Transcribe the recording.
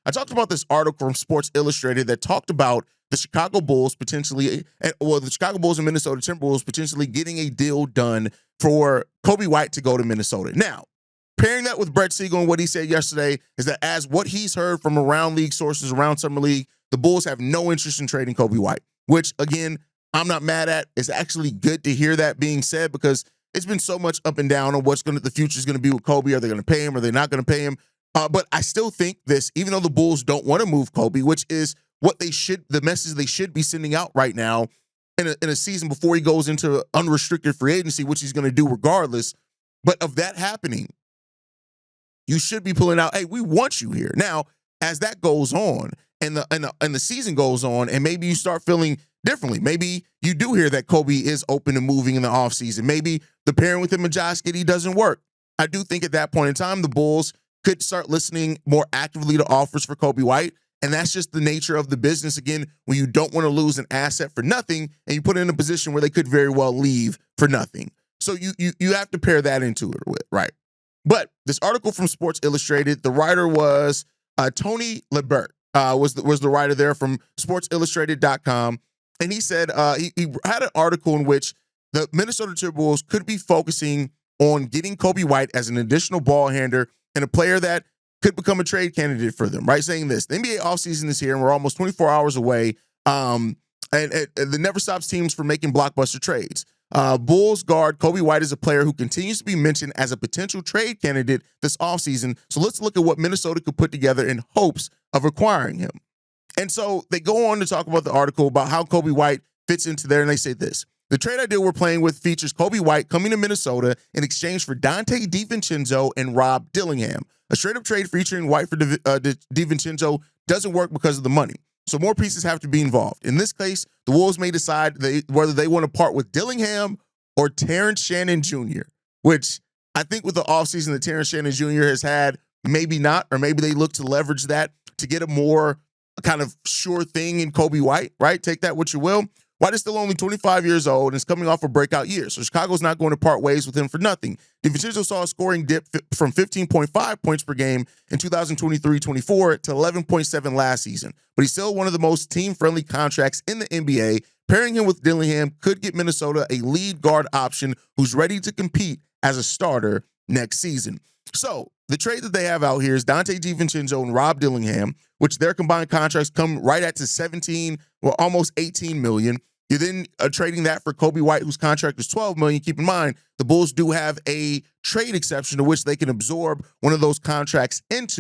I talked about this article from Sports Illustrated that talked about the Chicago Bulls potentially, the Chicago Bulls and Minnesota Timberwolves potentially getting a deal done for Coby White to go to Minnesota. Now, pairing that with Brett Siegel and what he said yesterday is that as what he's heard from around league sources, around Summer League, the Bulls have no interest in trading Coby White, which, again, I'm not mad at. It's actually good to hear that being said because it's been so much up and down on what's the future is going to be with Coby. Are they going to pay him? Are they not going to pay him? But I still think this, even though the Bulls don't want to move Coby, which is what the message they should be sending out right now in a season before he goes into unrestricted free agency, which he's going to do regardless. But of that happening, you should be pulling out, hey, we want you here. Now, as that goes on and the season goes on, and maybe you start feeling differently. Maybe you do hear that Coby is open to moving in the offseason. Maybe the pairing with him and Josh Giddey doesn't work. I do think at that point in time, the Bulls could start listening more actively to offers for Coby White. And that's just the nature of the business. Again, when you don't want to lose an asset for nothing and you put it in a position where they could very well leave for nothing. So you have to pair that into it with, right? But this article from Sports Illustrated, the writer was Tony Lebert, was the writer there from sportsillustrated.com. And he said he had an article in which the Minnesota Timberwolves could be focusing on getting Coby White as an additional ball handler and a player that could become a trade candidate for them, right? Saying this, the NBA offseason is here and we're almost 24 hours away. And the never stops teams from making blockbuster trades. Bulls guard Coby White is a player who continues to be mentioned as a potential trade candidate this offseason. So let's look at what Minnesota could put together in hopes of acquiring him. And so they go on to talk about the article about how Coby White fits into there, and they say this. The trade idea we're playing with features Coby White coming to Minnesota in exchange for Dante DiVincenzo and Rob Dillingham. A straight-up trade featuring White for DiVincenzo doesn't work because of the money. So more pieces have to be involved. In this case, the Wolves may decide whether they want to part with Dillingham or Terrence Shannon Jr., which I think with the offseason that Terrence Shannon Jr. has had, maybe not, or maybe they look to leverage that to get a more kind of sure thing in Coby White, right? Take that what you will. White is still only 25 years old and is coming off a breakout year, so Chicago's not going to part ways with him for nothing. DiVincenzo saw a scoring dip from 15.5 points per game in 2023-24 to 11.7 last season, but he's still one of the most team-friendly contracts in the NBA. Pairing him with Dillingham could get Minnesota a lead guard option who's ready to compete as a starter next season. So the trade that they have out here is Dante DiVincenzo and Rob Dillingham, which their combined contracts come right at to 17, well, almost 18 million. You're then trading that for Coby White, whose contract is 12 million. Keep in mind, the Bulls do have a trade exception to which they can absorb one of those contracts into.